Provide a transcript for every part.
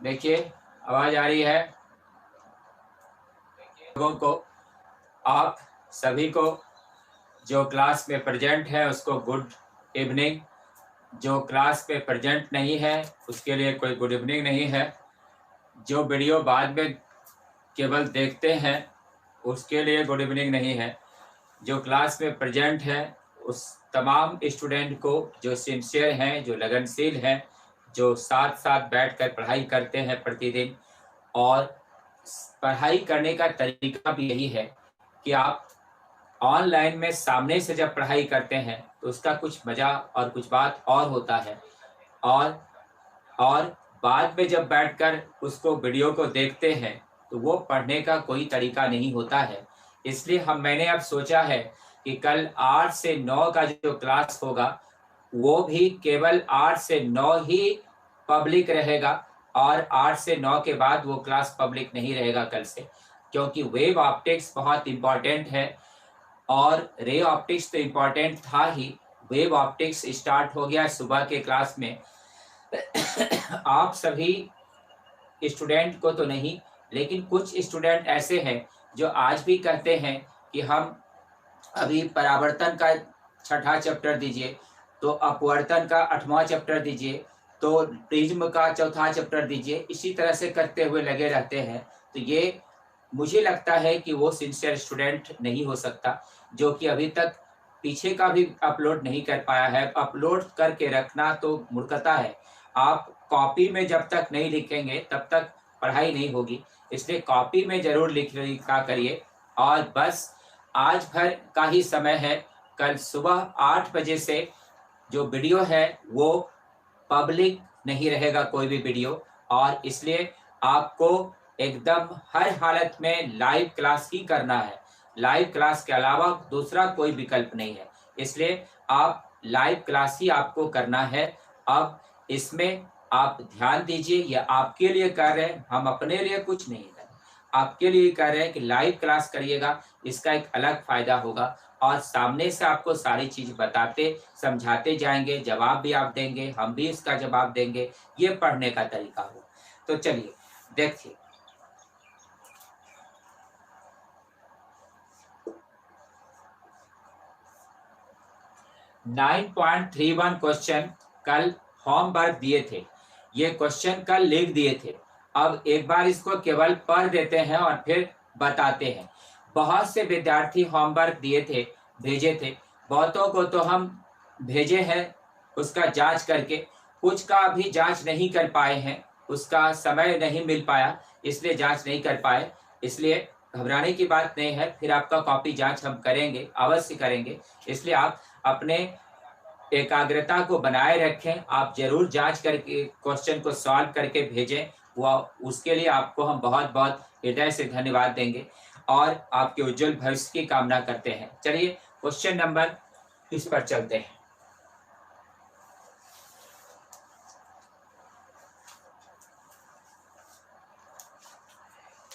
देखिए, आवाज आ रही है लोगों को। आप सभी को जो क्लास में प्रेजेंट है उसको गुड इवनिंग, जो क्लास पे प्रेजेंट नहीं है उसके लिए कोई गुड इवनिंग नहीं है, जो वीडियो बाद में केवल देखते हैं उसके लिए गुड इवनिंग नहीं है, जो क्लास में प्रेजेंट है उस तमाम स्टूडेंट को जो सिंसियर हैं, जो लगनशील हैं, जो साथ साथ बैठकर पढ़ाई करते हैं प्रतिदिन। और पढ़ाई करने का तरीका भी यही है कि आप ऑनलाइन में सामने से जब पढ़ाई करते हैं तो उसका कुछ मजा और कुछ बात और होता है, और और बाद में जब बैठकर उसको वीडियो को देखते हैं तो वो पढ़ने का कोई तरीका नहीं होता है। इसलिए मैंने अब सोचा है कि कल 8 से 9 का जो क्लास होगा वो भी केवल 8 से 9 ही पब्लिक रहेगा, और 8 से 9 के बाद वो क्लास पब्लिक नहीं रहेगा कल से, क्योंकि वेव ऑप्टिक्स बहुत इंपॉर्टेंट है। और रे ऑप्टिक्स तो इम्पॉर्टेंट था ही, वेव ऑप्टिक्स स्टार्ट हो गया सुबह के क्लास में। आप सभी स्टूडेंट को तो नहीं, लेकिन कुछ स्टूडेंट ऐसे हैं जो आज भी कहते हैं कि हम अभी परावर्तन का 6ठा चैप्टर दीजिए, तो अपवर्तन का 8वां चैप्टर दीजिए, तो प्रिज्म का 4था चैप्टर दीजिए, इसी तरह से करते हुए लगे रहते हैं। तो ये मुझे लगता है कि वो सिंसियर स्टूडेंट नहीं हो सकता, जो कि अभी तक पीछे का भी अपलोड नहीं कर पाया है। अपलोड करके रखना तो मूर्खता है। आप कॉपी में जब तक नहीं लिखेंगे तब तक पढ़ाई नहीं होगी, इसलिए कॉपी में जरूर लिखा करिए। और बस आज भर का ही समय है, कल सुबह 8 बजे से जो वीडियो है वो पब्लिक नहीं रहेगा कोई भी वीडियो, और इसलिए आपको एकदम हर हालत में लाइव क्लास ही करना है। लाइव क्लास के अलावा दूसरा कोई विकल्प नहीं है, इसलिए आप लाइव क्लास ही आपको करना है। अब इसमें आप ध्यान दीजिए, यह आपके लिए कर रहे हैं, हम अपने लिए कुछ नहीं कर रहे, आपके लिए कर रहे हैं कि लाइव क्लास करिएगा, इसका एक अलग फायदा होगा। और सामने से आपको सारी चीज बताते समझाते जाएंगे, जवाब भी आप देंगे, हम भी इसका जवाब देंगे, ये पढ़ने का तरीका हो। तो चलिए देखिए, 9.31 क्वेश्चन कल होमवर्क दिए थे, ये क्वेश्चन कल लिख दिए थे। अब एक बार इसको केवल पढ़ देते हैं और फिर बताते हैं। बहुत से विद्यार्थी होमवर्क दिए थे, भेजे थे, बहुतों को तो हम भेजे हैं उसका जांच करके, कुछ का भी जांच नहीं कर पाए हैं, उसका समय नहीं मिल पाया इसलिए जांच नहीं कर पाए। इसलिए घबराने की बात नहीं है, फिर आपका कॉपी जांच हम करेंगे, अवश्य करेंगे। इसलिए आप अपने एकाग्रता को बनाए रखें, आप जरूर जांच करके क्वेश्चन को सॉल्व करके भेजें, वो उसके लिए आपको हम बहुत बहुत हृदय से धन्यवाद देंगे और आपके उज्जवल भविष्य की कामना करते हैं। चलिए क्वेश्चन नंबर इस पर चलते हैं।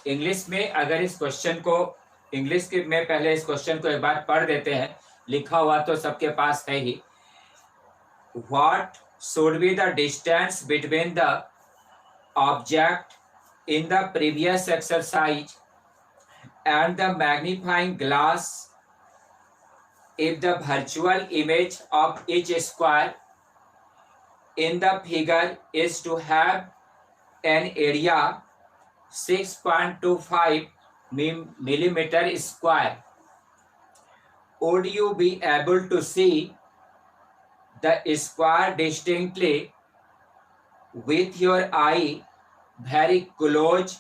इंग्लिश में अगर इस क्वेश्चन को इंग्लिश के में पहले इस क्वेश्चन को एक बार पढ़ देते हैं, लिखा हुआ तो सबके पास है ही। What should be the distance between the object in the previous exercise and the magnifying glass if the virtual image of each square in the figure is to have an area 6.25 millimeter square? Would you be able to see the square distinctly with your eye very close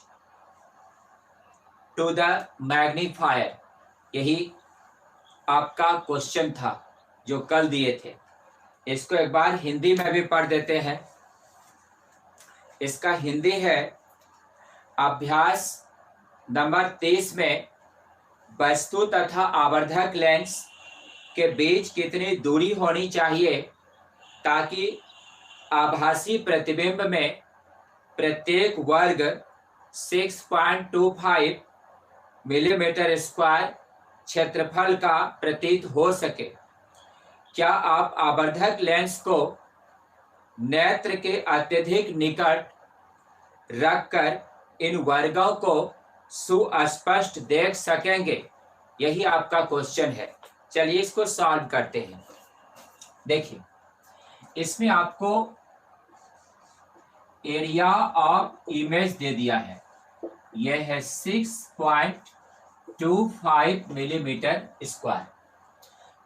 to the magnifier? यही आपका question था जो कल दिए थे। इसको एक बार हिंदी में भी पढ़ देते हैं। इसका हिंदी है, अभ्यास नंबर 30 में वस्तु तथा आवर्धक लेंस के बीच कितनी दूरी होनी चाहिए ताकि आभासी प्रतिबिंब में प्रत्येक वर्ग 6.25 मिलीमीटर स्क्वायर क्षेत्रफल का प्रतीत हो सके। क्या आप आवर्धक लेंस को नेत्र के अत्यधिक निकट रखकर इन वर्गों को सुस्पष्ट देख सकेंगे? यही आपका क्वेश्चन है। चलिए इसको सॉल्व करते हैं। देखिए, इसमें आपको एरिया ऑफ इमेज दे दिया है, यह है 6.25 मिलीमीटर स्क्वायर।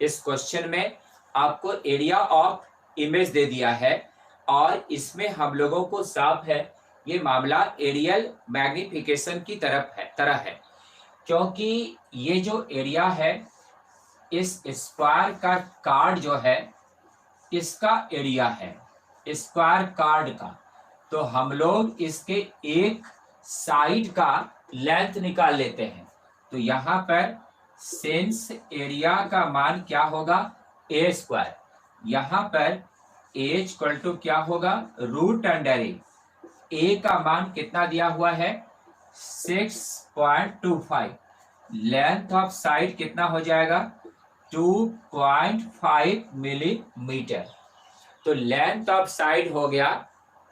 इस क्वेश्चन में आपको एरिया ऑफ इमेज दे दिया है और इसमें हम लोगों को साफ है ये मामला एरियल मैग्निफिकेशन की तरह है, क्योंकि ये जो एरिया है इस स्क्वायर का कार्ड जो है इसका एरिया है, स्क्वायर कार्ड का। तो हम लोग इसके एक साइड का लेंथ निकाल लेते हैं। तो यहाँ पर सिंस एरिया का मान क्या होगा, ए स्क्वायर। यहाँ पर ए इक्वल टू क्या होगा, रूट अंडर ए का मान कितना दिया हुआ है 6.25। लेंथ ऑफ साइड कितना हो जाएगा 2.5 मिलीमीटर। तो लेंथ ऑफ साइड हो गया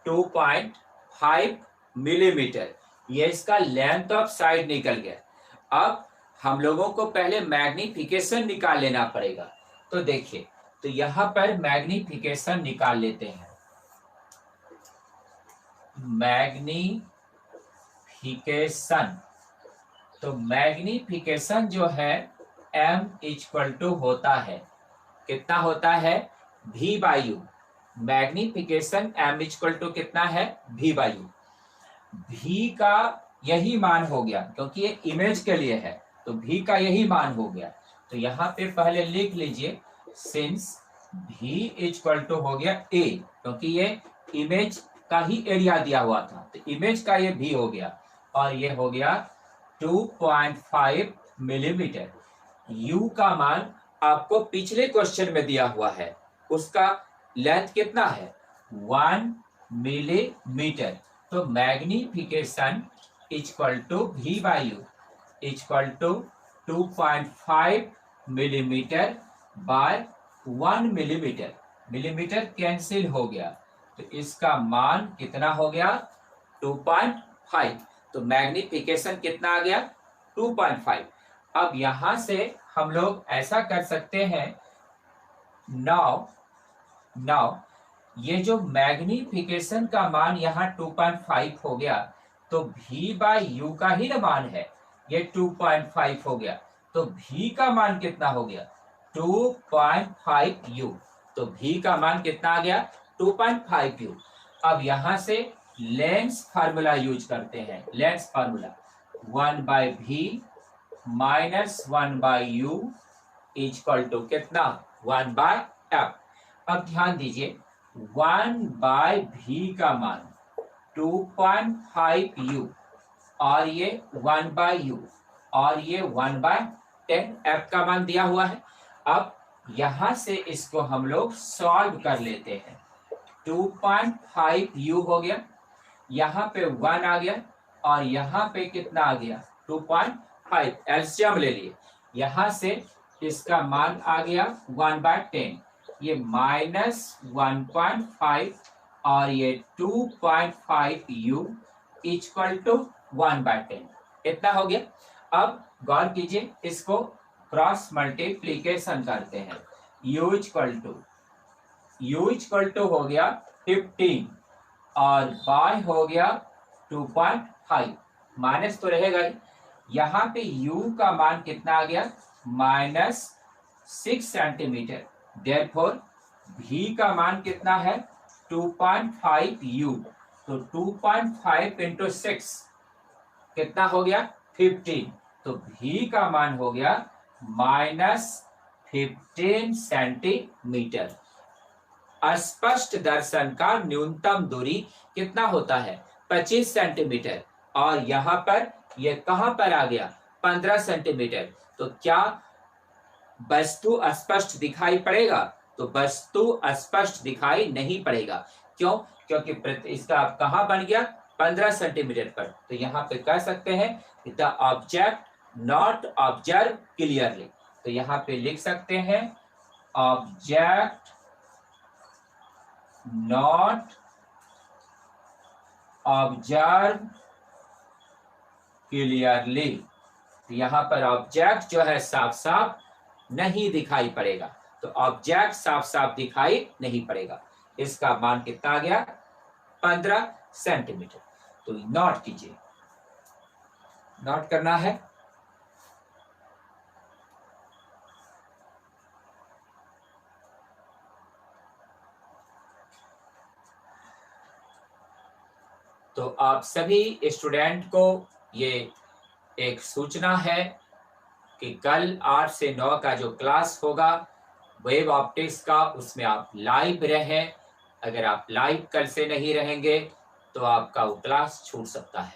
2.5 मिलीमीटर, ये इसका लेंथ ऑफ साइड निकल गया। अब हम लोगों को पहले मैग्निफिकेशन निकाल लेना पड़ेगा। तो देखिए, तो यहां पर मैग्निफिकेशन निकाल लेते हैं। मैग्निफिकेशन, तो मैग्निफिकेशन जो है m इक्वल टू होता है, कितना होता है v by u. Magnification m equal to कितना है v बाई यू। v का यही मान हो गया, क्योंकि ये इमेज के लिए है तो v का यही मान हो गया। तो यहाँ पे पहले लिख लीजिए सिंस v इक्वल टू हो गया a, क्योंकि ये इमेज का ही एरिया दिया हुआ था तो इमेज का ये v हो गया और ये हो गया 2.5 मिलीमीटर। u का मान आपको पिछले क्वेश्चन में दिया हुआ है, उसका लेंथ कितना है 1 मिलीमीटर। तो magnification equal to v by u equal to 2.5 millimetre by 1 millimetre. Millimetre cancel हो गया तो इसका मान कितना हो गया 2.5। तो मैग्निफिकेशन कितना आ गया 2.5। अब यहां से हम लोग ऐसा कर सकते हैं, नाउ ये जो मैग्निफिकेशन का मान यहाँ 2.5 हो गया तो v बाई यू का ही ना मान है, ये 2.5 हो गया तो v का मान कितना हो गया 2.5 यू। तो v का मान कितना आ गया 2.5 यू। अब यहां से लेंस फार्मूला यूज करते हैं। Lens formula 1 by v minus 1 by u equal to कितना 1 बाय एफ। अब ध्यान दीजिए 1 बाय v का मान 2.5 यू और ये 1 बाय यू और ये 1 बाय 10 एफ का मान दिया हुआ है। अब यहां से इसको हम लोग सॉल्व कर लेते हैं। 2.5 यू हो गया, यहाँ पे 1 आ गया और यहाँ पे कितना आ गया 2.5, एलसीएम ले लिए। यहाँ से इसका मान आ गया 1 बाय 10, ये माइनस 1.5 और ये 2.5 यू इक्वल टू 1 बाय 10 इतना हो गया। अब गौर कीजिए, इसको क्रॉस मल्टीप्लीकेशन करते हैं। u इक्वल टू हो गया 15 और y हो गया 2.5, माइनस तो रहेगा ही। यहाँ पे u का मान कितना आ गया माइनस 6 सेंटीमीटर। देयरफॉर v का मान कितना है 2.5 u। तो 2.5 इंटू 6 कितना हो गया 15। तो v का मान हो गया माइनस 15 सेंटीमीटर। अस्पष्ट दर्शन का न्यूनतम दूरी कितना होता है 25 सेंटीमीटर और यहाँ पर ये कहां पर आ गया 15 सेंटीमीटर। तो क्या वस्तु अस्पष्ट दिखाई पड़ेगा? तो वस्तु अस्पष्ट दिखाई नहीं पड़ेगा। क्यों? क्योंकि इसका कहां बन गया 15 सेंटीमीटर पर। तो यहाँ पे कह सकते हैं the object not observe clearly. तो यहाँ पे लिख सकते हैं ऑब्जेक्ट नॉट ऑब्जर्व क्लियरली। यहां पर ऑब्जेक्ट जो है साफ साफ नहीं दिखाई पड़ेगा, तो ऑब्जेक्ट साफ साफ दिखाई नहीं पड़ेगा। इसका मान कितना आ गया? 15 सेंटीमीटर। तो नोट कीजिए, नोट करना है। तो आप सभी स्टूडेंट को ये एक सूचना है कि कल 8 से 9 का जो क्लास होगा वेब ऑप्टिक्स का, उसमें आप लाइव रहें। अगर आप लाइव कल से नहीं रहेंगे तो आपका वो क्लास छूट सकता है।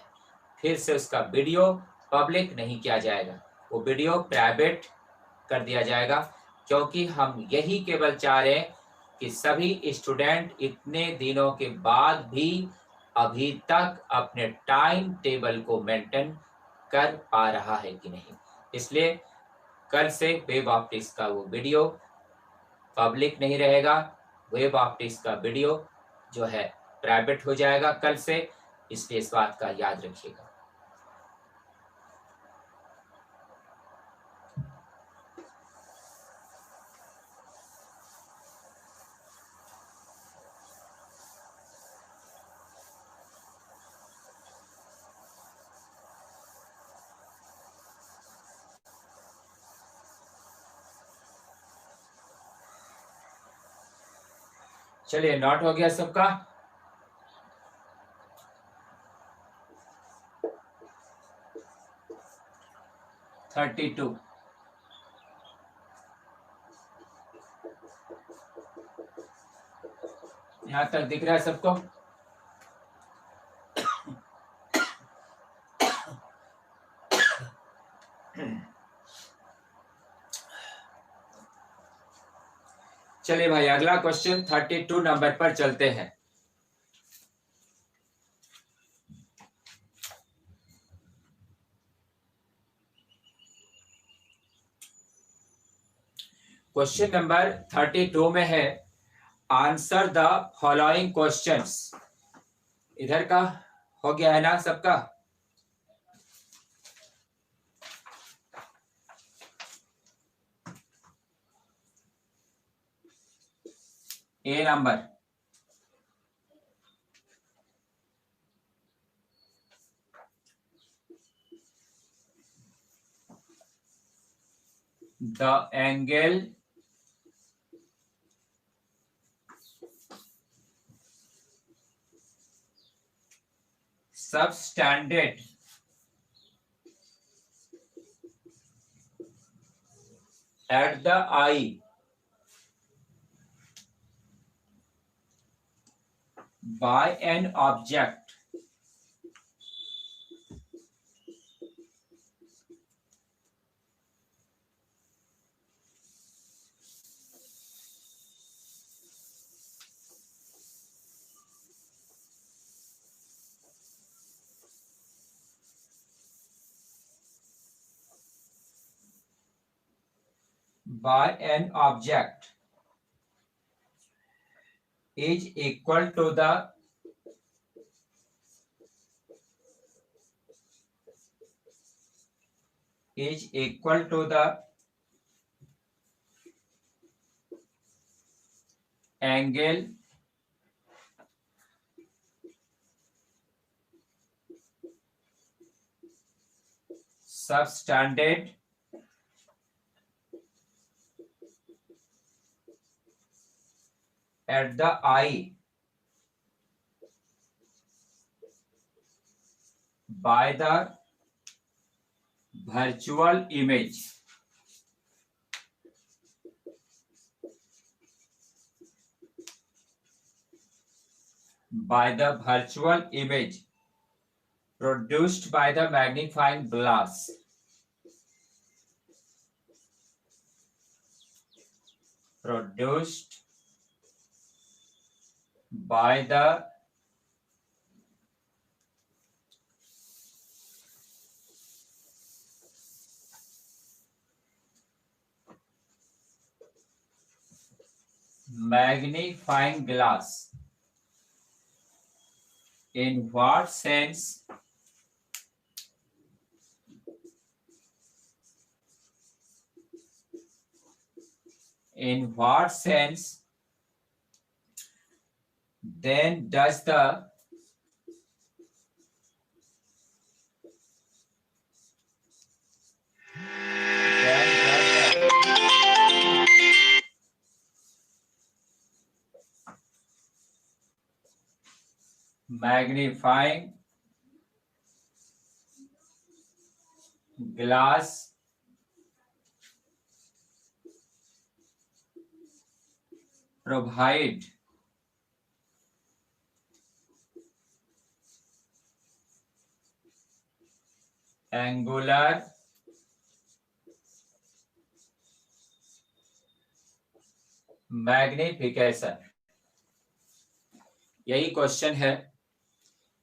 फिर से उसका वीडियो पब्लिक नहीं किया जाएगा, वो वीडियो प्राइवेट कर दिया जाएगा, क्योंकि हम यही केवल चाह रहे हैं कि सभी स्टूडेंट इतने दिनों के बाद भी अभी तक अपने टाइम टेबल को मेंटेन कर पा रहा है कि नहीं। इसलिए कल से वेब ऑप्टिक्स का वो वीडियो पब्लिक नहीं रहेगा, वेब ऑप्टिक्स का वीडियो जो है प्राइवेट हो जाएगा कल से। इसलिए इस बात का याद रखिएगा। चलिए, नोट हो गया सबका? Thirty two. यहां तक दिख रहा है सबको? चलिए भाई, अगला क्वेश्चन 32 नंबर पर चलते हैं। क्वेश्चन नंबर 32 में है, आंसर द फॉलोइंग क्वेश्चंस। इधर का हो गया है ना सबका? A number, the angle subtended at the eye by an object is equal to the angle subtended at the eye by the virtual image produced by the magnifying glass produced by the magnifying glass In what sense then does the magnifying glass provide angular magnification? यही question है।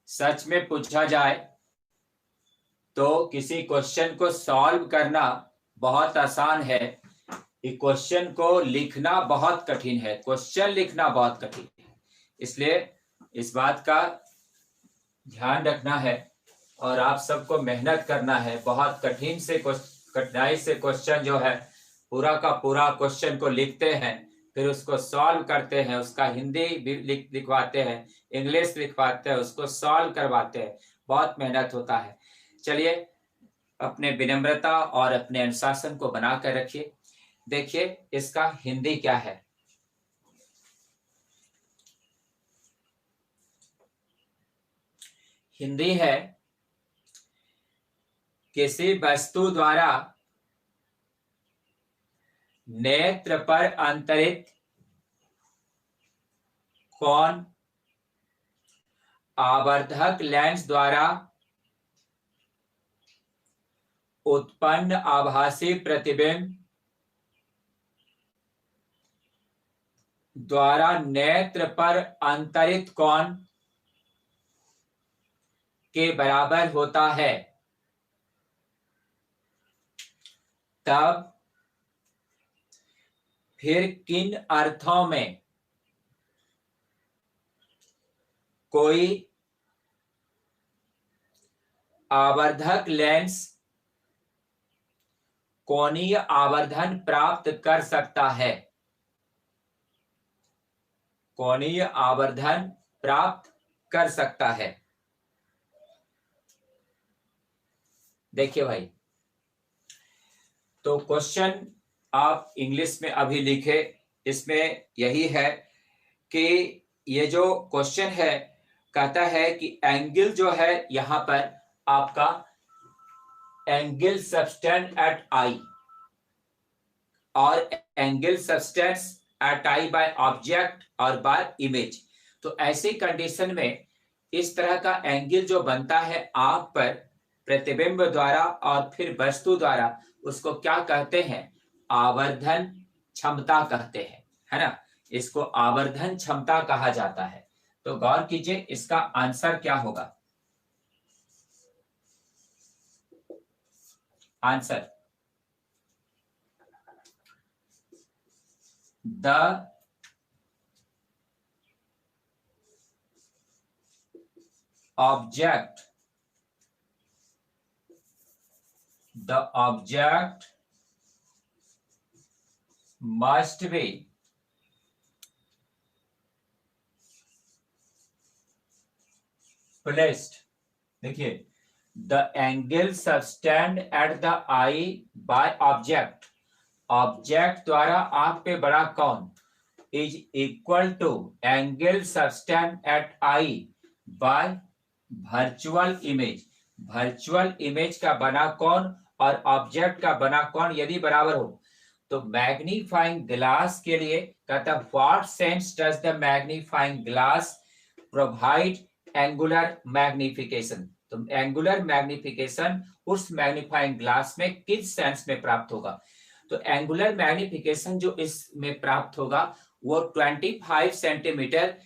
सच में पूछा जाए तो किसी question को solve करना बहुत आसान है, ये क्वेश्चन को लिखना बहुत कठिन है, क्वेश्चन लिखना बहुत कठिन है। इसलिए इस बात का ध्यान रखना है और आप सबको मेहनत करना है। बहुत कठिनाई से क्वेश्चन जो है पूरा का पूरा क्वेश्चन को लिखते हैं, फिर उसको सॉल्व करते हैं, उसका हिंदी भी लिखवाते हैं, इंग्लिश लिखवाते हैं, उसको सॉल्व करवाते हैं, बहुत मेहनत होता है। चलिए अपने विनम्रता और अपने अनुशासन को बनाकर रखिए। देखिए इसका हिंदी क्या है। हिंदी है किसी वस्तु द्वारा नेत्र पर अंतरित कोण आवर्धक लेंस द्वारा उत्पन्न आभासी प्रतिबिंब द्वारा नेत्र पर अंतरित कोण के बराबर होता है, तब फिर किन अर्थों में कोई आवर्धक लेंस कोणीय आवर्धन प्राप्त कर सकता है, कोणीय आवर्धन प्राप्त कर सकता है। देखिए भाई, तो क्वेश्चन आप इंग्लिश में अभी लिखे, इसमें यही है कि ये जो क्वेश्चन है कहता है कि एंगल जो है यहां पर आपका एंगल सबटेंड एट आई और angle subtends at eye by object और बाय इमेज। तो ऐसी कंडीशन में इस तरह का एंगल जो बनता है आप पर प्रतिबिंब द्वारा और फिर वस्तु द्वारा, उसको क्या कहते हैं? आवर्धन क्षमता कहते हैं, है ना। इसको आवर्धन क्षमता कहा जाता है। तो गौर कीजिए इसका आंसर क्या होगा। Answer the object must be placed, देखिए, the angle subtend at the eye by object द्वारा आंख पे बड़ा कोण is equal to angle subtend at eye by virtual image का बना कोण और ऑब्जेक्ट का बना कोण यदि बराबर हो तो मैग्नीफाइंग ग्लास के लिए कहता है what sense does the magnifying glass provide angular magnification. तो एंगुलर मैग्निफिकेशन उस मैग्नीफाइंग ग्लास में किस सेंस में प्राप्त होगा? तो एंगुलर मैग्निफिकेशन जो इसमें प्राप्त होगा वो 25 सेंटीमीटर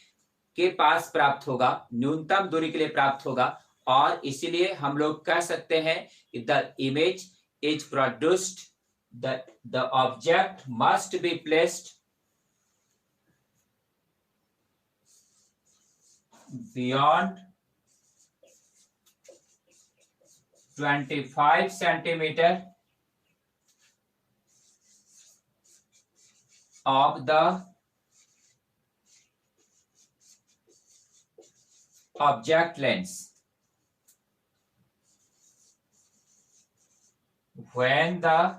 के पास प्राप्त होगा, न्यूनतम दूरी के लिए प्राप्त होगा। और इसीलिए हम लोग कह सकते हैं कि the image is produced, the object must be placed beyond 25 centimeter of the object lens when the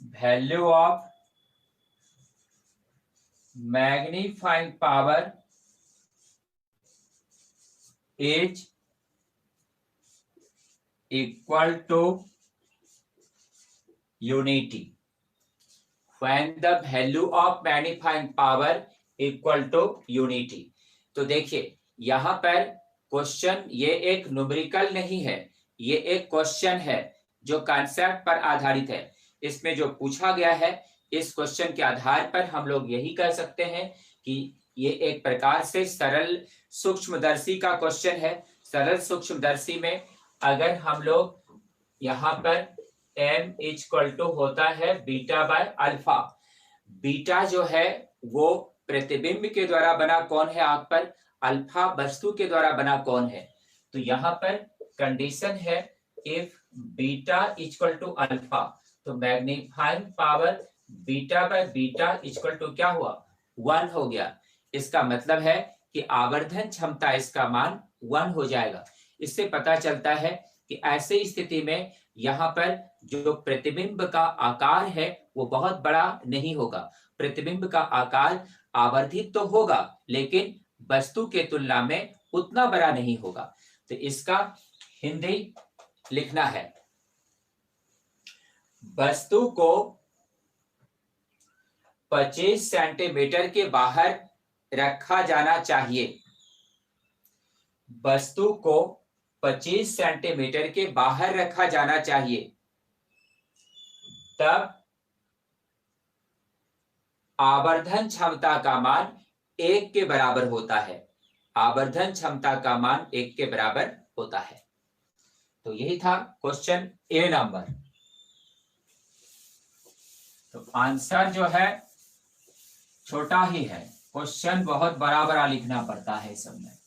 value of magnifying power is equal to unity. When the value of magnifying power equal to unity. तो देखिए यहां पर question ये एक numerical नहीं है, ये एक क्वेश्चन है जो कॉन्सेप्ट पर आधारित है। इसमें जो पूछा गया है इस क्वेश्चन के आधार पर हम लोग यही कह सकते हैं कि ये एक प्रकार से सरल सूक्ष्मदर्शी का क्वेश्चन है। सरल सूक्ष्मदर्शी में अगर हम लोग यहाँ पर m इक्वल टू होता है बीटा बाय अल्फा। बीटा जो है वो प्रतिबिंब के द्वारा बना कोण है आंख पर, अल्फा वस्तु के द्वारा बना कोण है। तो यहाँ पर कंडीशन है if beta equal to alpha, तो magnifying power beta by beta equal to क्या हुआ, 1 हो गया। इसका मतलब है कि आवर्धन क्षमता इसका मान 1 हो जाएगा। इससे पता चलता है कि ऐसी स्थिति में यहाँ पर जो प्रतिबिंब का आकार है वो बहुत बड़ा नहीं होगा। प्रतिबिंब का आकार आवर्धित तो होगा लेकिन वस्तु के तुलना में उतना बड़ा नहीं होगा। तो इसका हिंदी लिखना है, वस्तु को 25 सेंटीमीटर के बाहर रखा जाना चाहिए। वस्तु को 25 सेंटीमीटर के बाहर रखा जाना चाहिए, तब आवर्धन क्षमता का मान 1 के बराबर होता है। आवर्धन क्षमता का मान 1 के बराबर होता है। तो यही था क्वेश्चन ए नंबर। तो आंसर जो है छोटा ही है, क्वेश्चन बहुत बड़ा बड़ा लिखना पड़ता है सब में।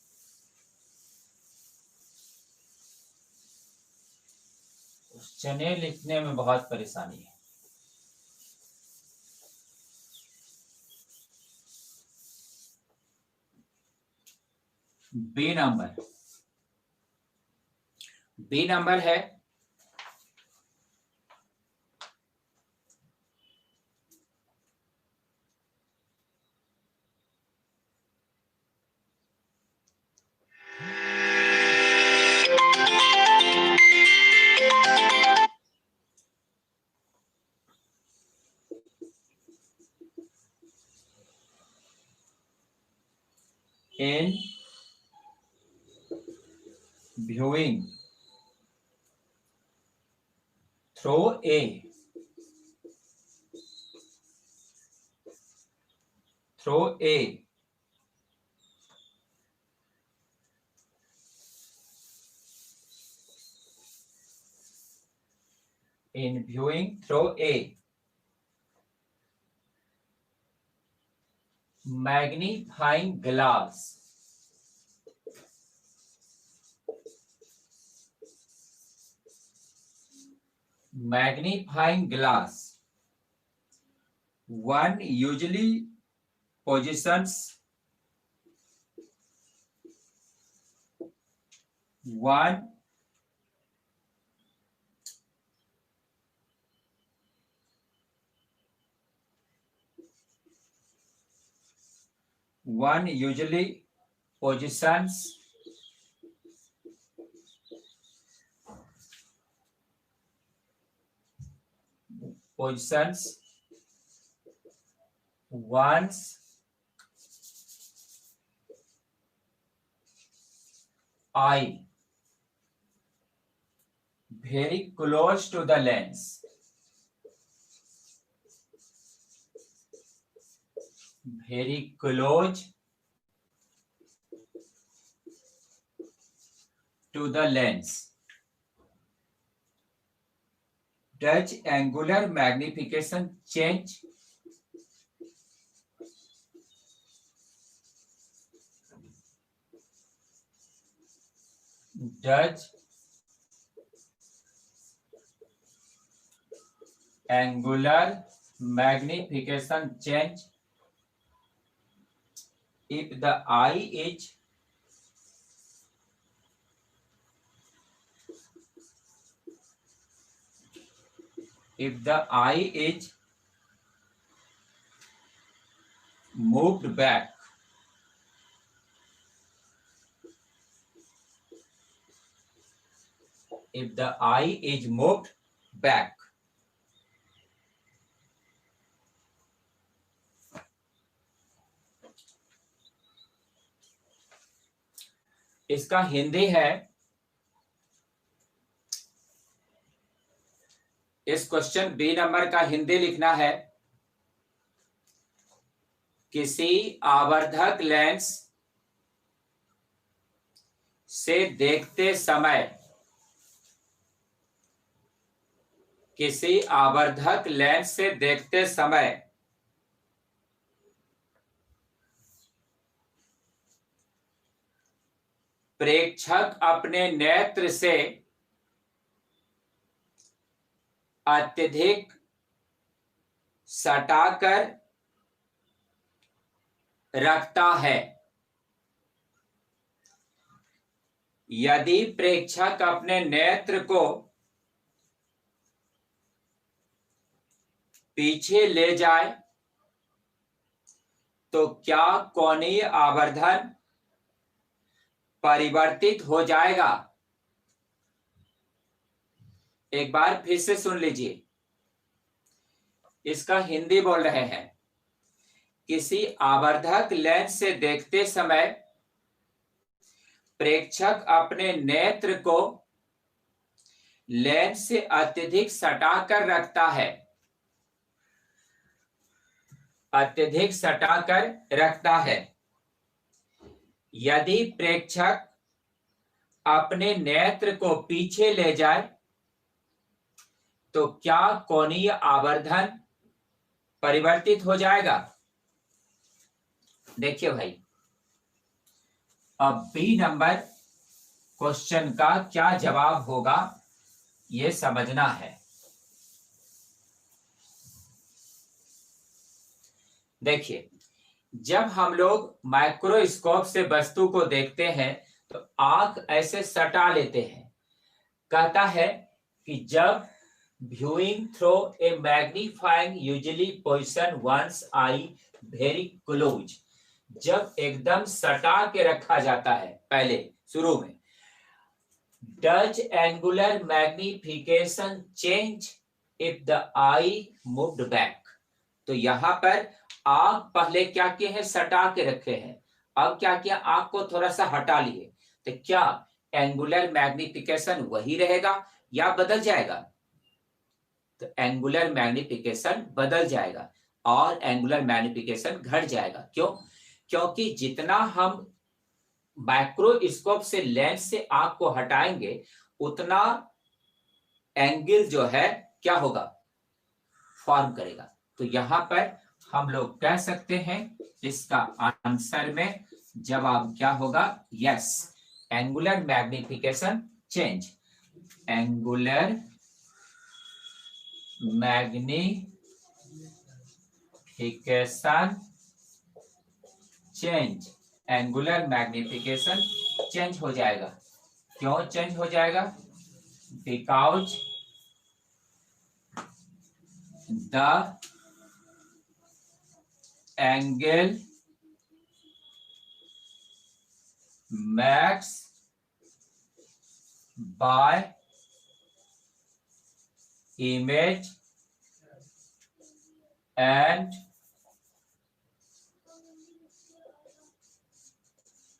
क्वेश्चन लिखने में बहुत परेशानी है। बी नंबर है in viewing through a in viewing through a magnifying glass one usually positions one usually positions one's eye very close to the lens, very close to the lens. Does angular magnification change? does angular magnification change if the eye is moved back? If the eye is moved back. इसका हिंदी है, इस question B number का हिंदी लिखना है, किसी आवर्धक lens से देखते समय, किसी आवर्धक लेंस से देखते समय प्रेक्षक अपने नेत्र से अत्यधिक सटाकर रखता है। यदि प्रेक्षक अपने नेत्र को पीछे ले जाए तो क्या कोणीय आवर्धन परिवर्तित हो जाएगा? एक बार फिर से सुन लीजिए, इसका हिंदी बोल रहे हैं। किसी आवर्धक लेंस से देखते समय प्रेक्षक अपने नेत्र को लेंस से अत्यधिक सटाकर रखता है, अत्यधिक सटाकर रखता है। यदि प्रेक्षक अपने नेत्र को पीछे ले जाए तो क्या कोणीय आवर्धन परिवर्तित हो जाएगा? देखिए भाई, अब बी नंबर क्वेश्चन का क्या जवाब होगा यह समझना है। देखिए, जब हम लोग माइक्रोस्कोप से वस्तु को देखते हैं तो आंख ऐसे सटा लेते हैं। कहता है कि जब viewing through a magnifying usually position one's eye very close, जब एकदम सटा के रखा जाता है, पहले शुरू में does angular magnification change if the eye moved back, तो यहां पर आंख पहले क्या किए हैं, सटा के रखे हैं, अब क्या किया, आंख को थोड़ा सा हटा लिए, तो क्या एंगुलर मैग्निफिकेशन वही रहेगा या बदल जाएगा? तो एंगुलर मैग्निफिकेशन बदल जाएगा और एंगुलर मैग्निफिकेशन घट जाएगा। क्यों? क्योंकि जितना हम माइक्रोस्कोप से लेंस से आंख को हटाएंगे उतना एंगल जो है क्या होगा, फॉर्म करेगा। तो यहां पर हम लोग कह सकते हैं इसका आंसर में जवाब क्या होगा, yes, angular magnification change, angular magnification change, angular magnification change हो जाएगा। क्यों चेंज हो जाएगा? Because the angle max bye image and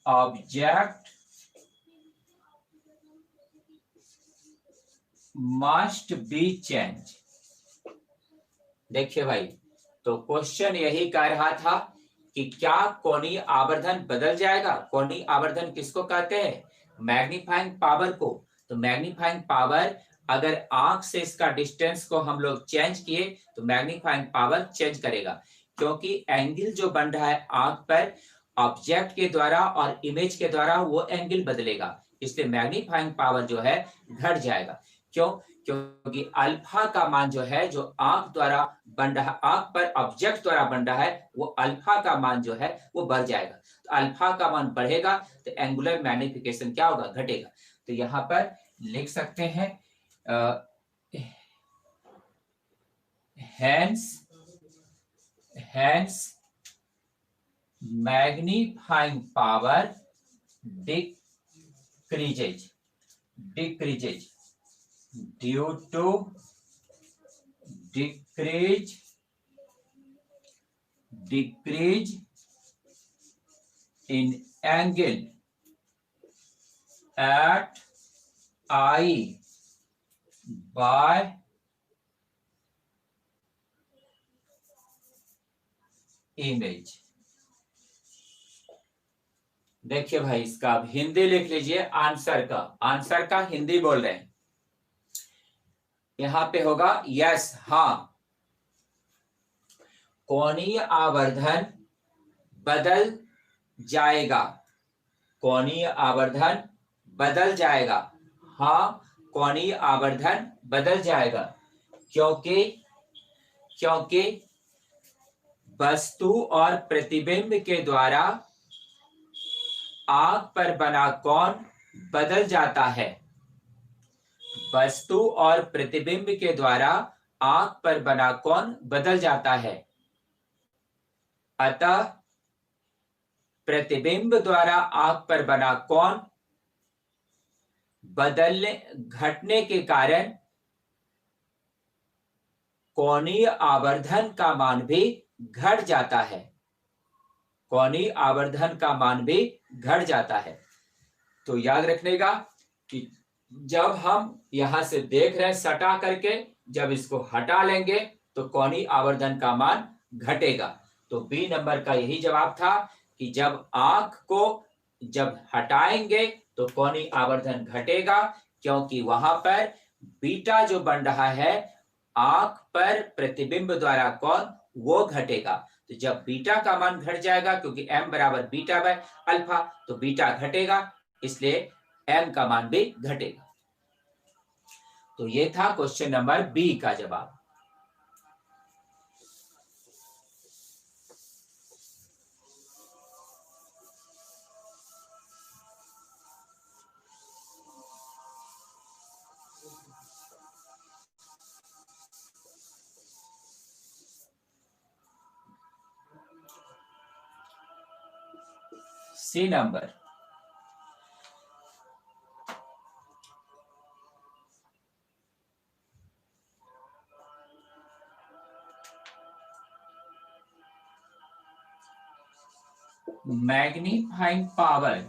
object must be changed। देखिए भाई, तो क्वेश्चन यही कह रहा था कि क्या कोणीय आवर्धन बदल जाएगा। कोणीय आवर्धन किसको कहते हैं? मैग्नीफाइंग पावर को। तो मैग्नीफाइंग पावर, अगर आंख से इसका डिस्टेंस को हम लोग चेंज किए तो मैग्नीफाइंग पावर चेंज करेगा, क्योंकि एंगल जो बन रहा है आंख पर ऑब्जेक्ट के द्वारा और इमेज के द्वारा वो एंगल बदलेगा। इसलिए मैग्नीफाइंग पावर जो है घट जाएगा। क्यों? क्योंकि अल्फा का मान जो है, जो आंख द्वारा बन रहा, आंख पर ऑब्जेक्ट द्वारा बन रहा है, वो अल्फा का मान जो है वो बढ़ जाएगा। तो अल्फा का मान बढ़ेगा तो एंगुलर मैग्निफिकेशन क्या होगा? घटेगा। तो यहां पर लिख सकते हैं hence magnifying power decreases due to decrease in angle at eye by image। देखिए भाई, इसका अब हिंदी लिख लीजिए। आंसर का हिंदी बोल रहे हैं। यहां पे होगा यस, हाँ, कोणीय आवर्धन बदल जाएगा। कोणीय आवर्धन बदल जाएगा। हाँ, कोणीय आवर्धन बदल जाएगा। क्योंकि वस्तु और प्रतिबिंब के द्वारा आंख पर बना कोण बदल जाता है। वस्तु और प्रतिबिंब के द्वारा आंख पर बना कोण बदल जाता है। अतः प्रतिबिंब द्वारा आंख पर बना कोण घटने के कारण कोणीय आवर्धन का मान भी घट जाता है। कोणीय आवर्धन का मान भी घट जाता है। तो याद रखने का कि जब हम यहां से देख रहे हैं सटा करके, जब इसको हटा लेंगे तो कोणीय आवर्धन का मान घटेगा। तो बी नंबर का यही जवाब था कि जब आंख को जब हटाएंगे तो कोणीय आवर्धन घटेगा, क्योंकि वहां पर बीटा जो बन रहा है आंख पर प्रतिबिंब द्वारा कोण, वो घटेगा। तो जब बीटा का मान घट जाएगा, क्योंकि m बराबर बीटा बाय अल्फा, तो बीटा घटेगा, इसलिए m का मान भी घटेगा। तो ये था क्वेश्चन नंबर बी का जवाब। C number, magnifying power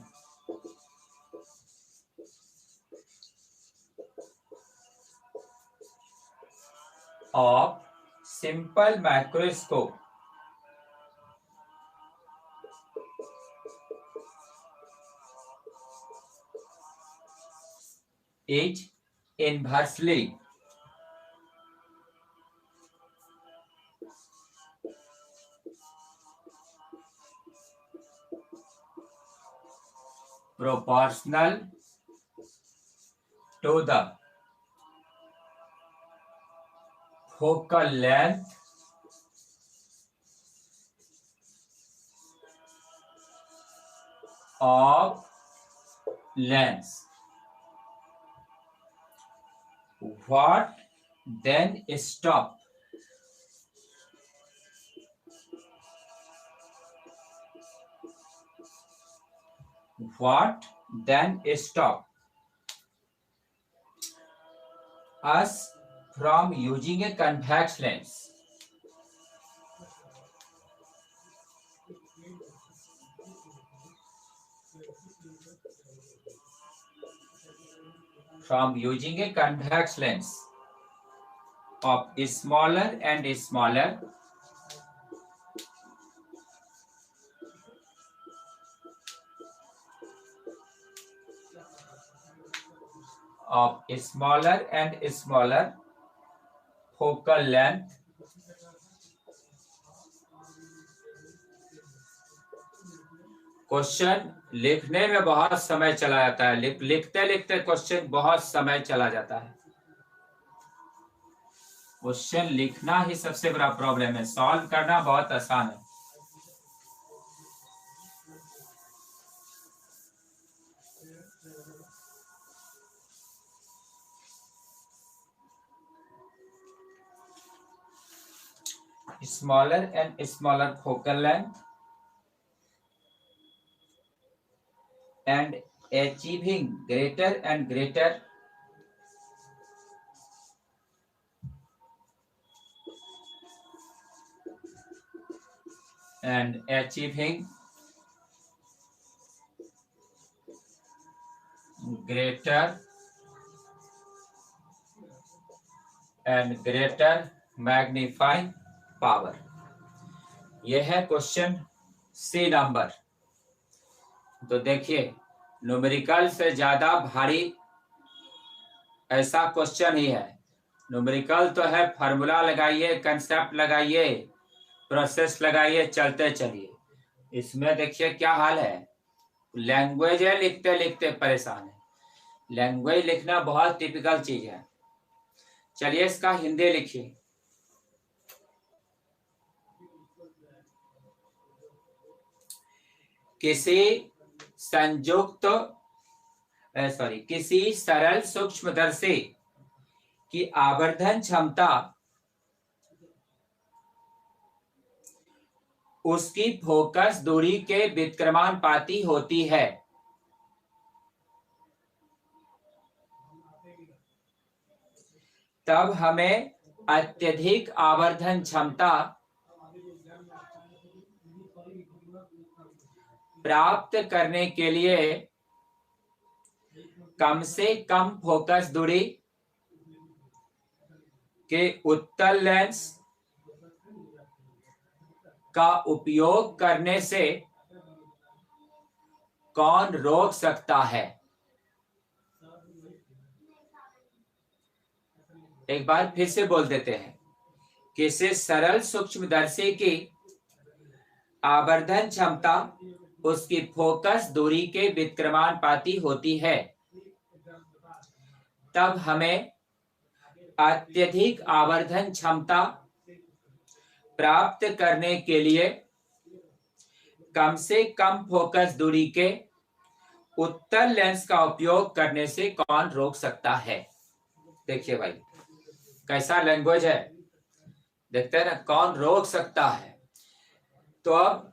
of simple microscope is inversely proportional to the focal length of lens. What then stop? What then stop us from using a convex lens? From using a convex lens of smaller and smaller focal length question लिखने में बहुत समय चला जाता है, लिखते लिखते question बहुत समय चला जाता है। क्वेश्चन लिखना ही सबसे बड़ा प्रॉब्लम है, सॉल्व करना बहुत आसान है। smaller and smaller focal length and achieving greater and greater and achieving greater and greater magnifying power। यह है क्वेश्चन सी नंबर। तो देखिए, न्यूमेरिकल से ज्यादा भारी ऐसा क्वेश्चन ही है। न्यूमेरिकल तो है, फार्मूला लगाइए, कंसेप्ट लगाइए, प्रोसेस लगाइए, चलते चलिए। इसमें देखिए क्या हाल है, लैंग्वेज है, लिखते लिखते परेशान है। लैंग्वेज लिखना बहुत टिपिकल चीज है। चलिए इसका हिंदी लिखिए। किसी सरल सूक्ष्मदर्शी की आवर्धन क्षमता उसकी फोकस दूरी के व्युत्क्रमानुपाती होती है। तब हमें अत्यधिक आवर्धन क्षमता प्राप्त करने के लिए कम से कम फोकस दूरी के उत्तल लेंस का उपयोग करने से कौन रोक सकता है। एक बार फिर से बोल देते हैं। किसी सरल सूक्ष्मदर्शी की आवर्धन क्षमता उसकी फोकस दूरी के व्युत्क्रमानुपाती होती है। तब हमें अत्यधिक आवर्धन क्षमता प्राप्त करने के लिए कम से कम फोकस दूरी के उत्तल लेंस का उपयोग करने से कौन रोक सकता है। देखिए भाई कैसा लैंग्वेज है, देखते हैं ना, कौन रोक सकता है। तो अब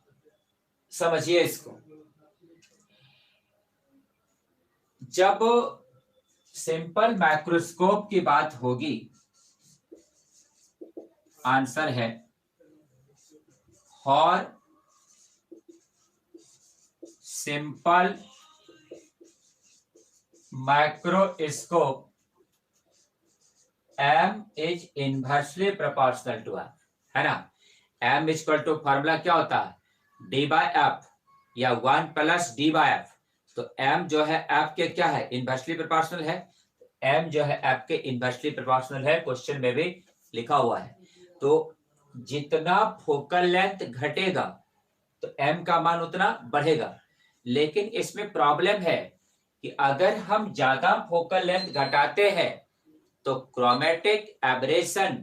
समझिए इसको। जब सिंपल माइक्रोस्कोप की बात होगी, आंसर है और simple microscope m is inversely proportional to f, है ना। m इक्वल टू फॉर्मूला क्या होता है, d बाय f या 1 प्लस d बाय f। तो m जो है f के क्या है, इनवर्सली प्रोपोर्शनल है। m जो है f के इनवर्सली प्रोपोर्शनल है, क्वेश्चन में भी लिखा हुआ है। तो जितना फोकल लेंथ घटेगा तो m का मान उतना बढ़ेगा। लेकिन इसमें प्रॉब्लम है कि अगर हम ज्यादा फोकल लेंथ घटाते हैं तो क्रोमेटिक एब्रेशन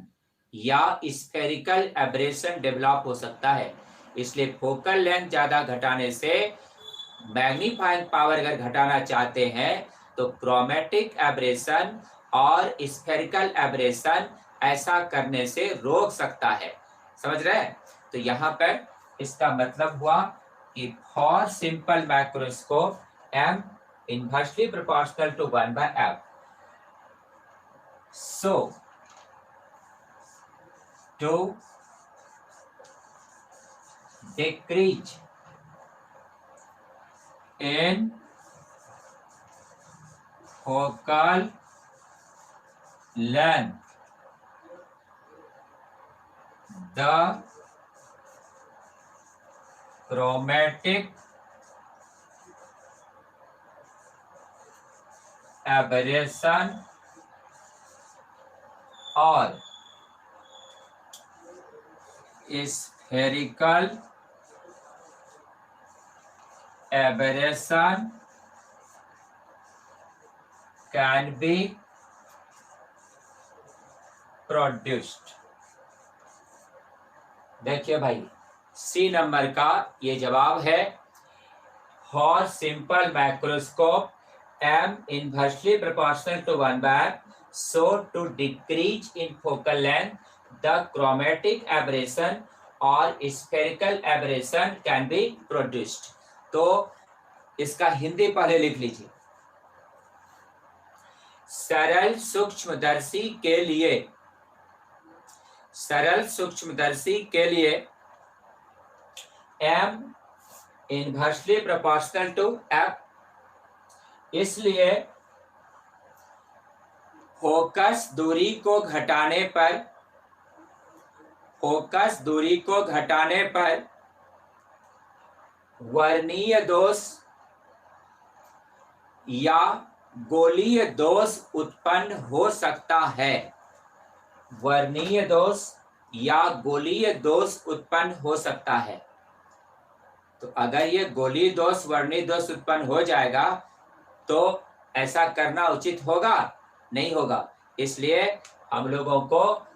या स्फेरिकल एब्रेशन डेवलप हो सकता है। इसलिए फोकल लेंथ ज्यादा घटाने से मैग्नीफाइंग पावर अगर घटाना चाहते हैं तो क्रोमेटिक एब्रेशन और स्फेरिकल एब्रेशन ऐसा करने से रोक सकता है। समझ रहे हैं। तो यहां पर इसका मतलब हुआ कि for simple microscope m inversely proportional to 1 by f। So to decrease in focal length, the chromatic aberration और spherical aberration can be produced। देखिए भाई, सी नंबर का ये जवाब है। For simple macroscope, m inversely proportional to 1/, so to decrease in focal length, the chromatic aberration और spherical aberration can be produced। तो इसका हिंदी पहले लिख लीजिए। सरल सूक्ष्मदर्शी के लिए, सरल सूक्ष्मदर्शी के लिए m inversely proportional to f, इसलिए फोकस दूरी को घटाने पर, फोकस दूरी को घटाने पर वर्णीय दोष या गोलीय दोष उत्पन्न हो सकता है। वर्णीय दोष या गोलीय दोष उत्पन्न हो सकता है। तो अगर ये गोलीय दोष वर्णीय दोष उत्पन्न हो जाएगा तो ऐसा करना उचित होगा? नहीं होगा। इसलिए हम लोगों को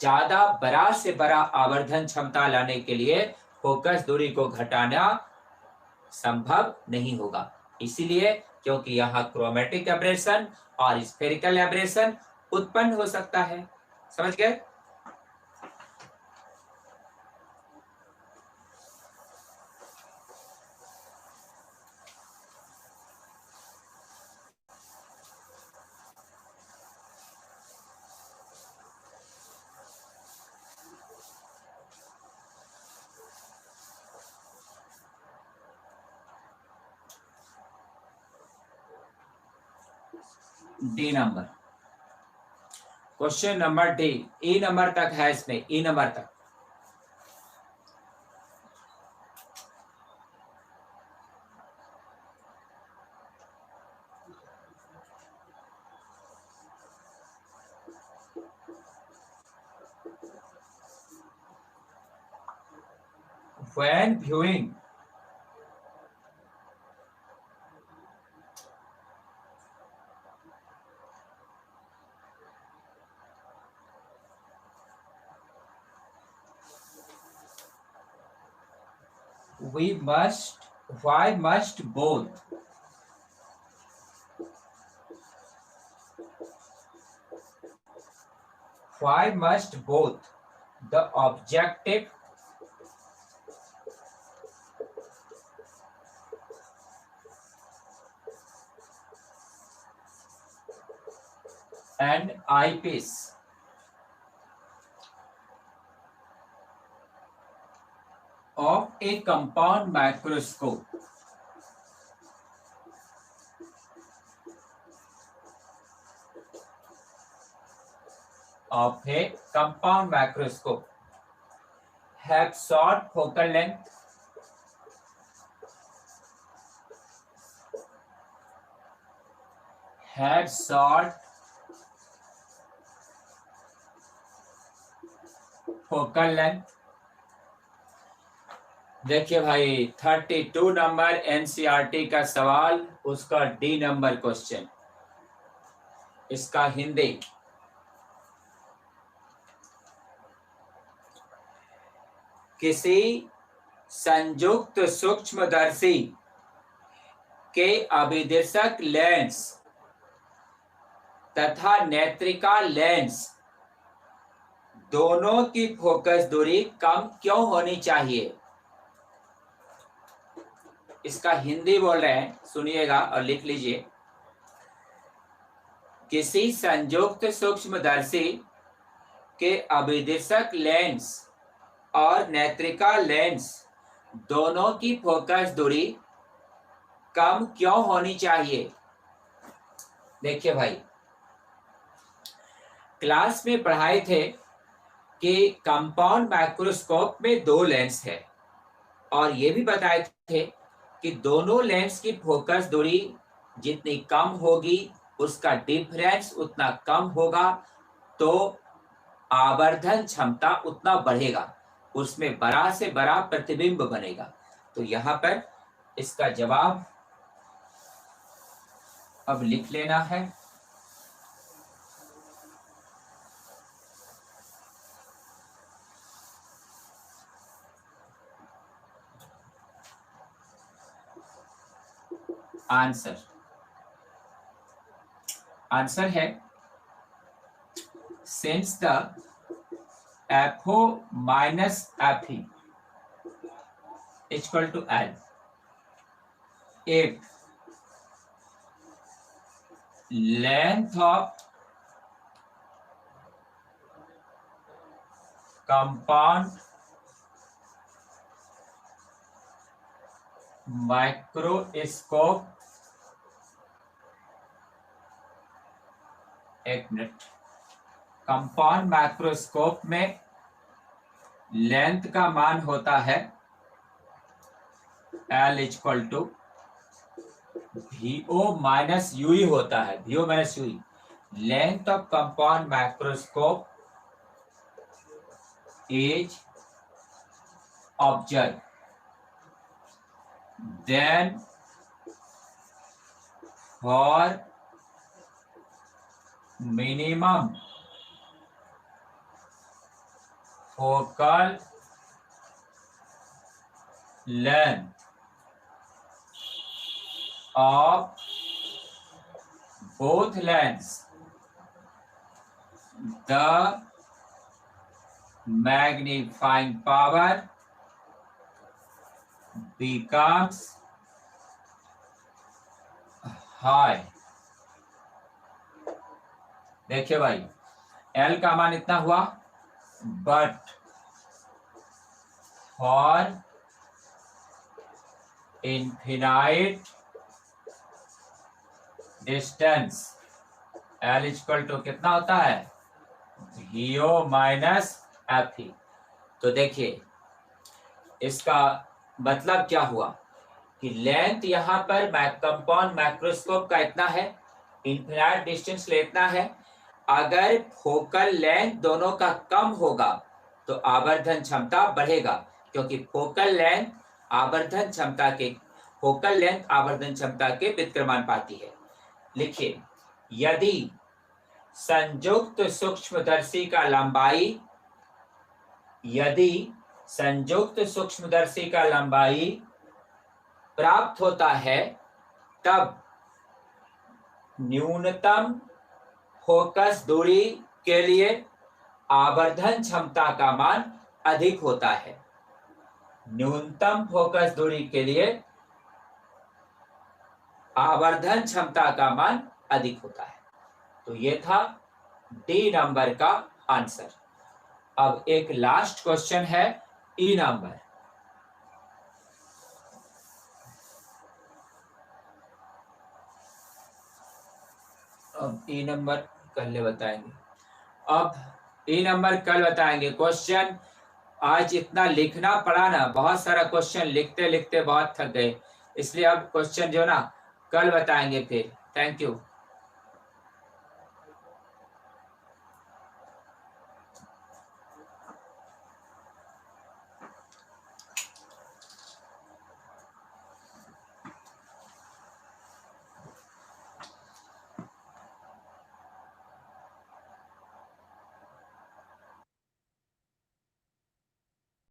ज्यादा बड़ा से बड़ा आवर्धन क्षमता लाने के लिए फोकस दूरी को घटाना संभव नहीं होगा। इसीलिए क्योंकि यहाँ क्रोमेटिक एब्रेशन और स्फेरिकल एब्रेशन उत्पन्न हो सकता है। समझ गए? D number, question number D. E number तक है इसमें, ई नंबर तक। When viewing why must both the objective and eyepiece of a compound microscope have short focal length, देखिए भाई 32 नंबर एनसीईआरटी का सवाल, उसका डी नंबर क्वेश्चन। इसका हिंदी, किसी संयुक्त सूक्ष्मदर्शी के अभिदर्शक लेंस तथा नेत्रिका लेंस दोनों की फोकस दूरी कम क्यों होनी चाहिए? इसका हिंदी बोल रहे हैं, सुनिएगा और लिख लीजिए। किसी संयुक्त सूक्ष्मदर्शी के अभिदर्शक लेंस और नेत्रिका लेंस दोनों की फोकस दूरी कम क्यों होनी चाहिए? देखिए भाई, क्लास में पढ़ाए थे कि कंपाउंड माइक्रोस्कोप में 2 लेंस है और ये भी बताए थे कि दोनों लेंस की फोकस दूरी जितनी कम होगी उसका डिफरेंस उतना कम होगा, तो आवर्धन क्षमता उतना बढ़ेगा, उसमें बड़ा से बड़ा प्रतिबिंब बनेगा। तो यहाँ पर इसका जवाब अब लिख लेना है। आंसर है since the FO minus FE equal to L, if length of compound microscope, एक मिनट, कंपाउंड माइक्रोस्कोप में लेंथ का मान होता है L equal to VO minus u e होता है, VO minus u e, length of compound microscope is observe then for minimum focal length of both lens, the magnifying power becomes high। देखिए भाई, L का मान इतना हुआ, but for infinite distance L equal to कितना होता है, VO माइनस FE। तो देखिए इसका मतलब क्या हुआ कि लेंथ यहाँ पर कंपाउंड माइक्रोस्कोप का इतना है, इनफिनाइट डिस्टेंस लेना है। अगर फोकल लेंथ दोनों का कम होगा तो आवर्धन क्षमता बढ़ेगा, क्योंकि फोकल लेंथ आवर्धन क्षमता के विक्रमानुपाती है। लिखिए, यदि संयुक्त सूक्ष्मदर्शी का लंबाई प्राप्त होता है, तब न्यूनतम फोकस दूरी के लिए आवर्धन क्षमता का मान अधिक होता है। न्यूनतम फोकस दूरी के लिए आवर्धन क्षमता का मान अधिक होता है। तो ये था डी नंबर का आंसर। अब एक लास्ट क्वेश्चन है ई नंबर। अब ई नंबर कल बताएंगे। क्वेश्चन आज इतना लिखना पड़ा ना, बहुत सारा क्वेश्चन लिखते लिखते बहुत थक गए, इसलिए अब क्वेश्चन जो ना कल बताएंगे फिर। Thank you.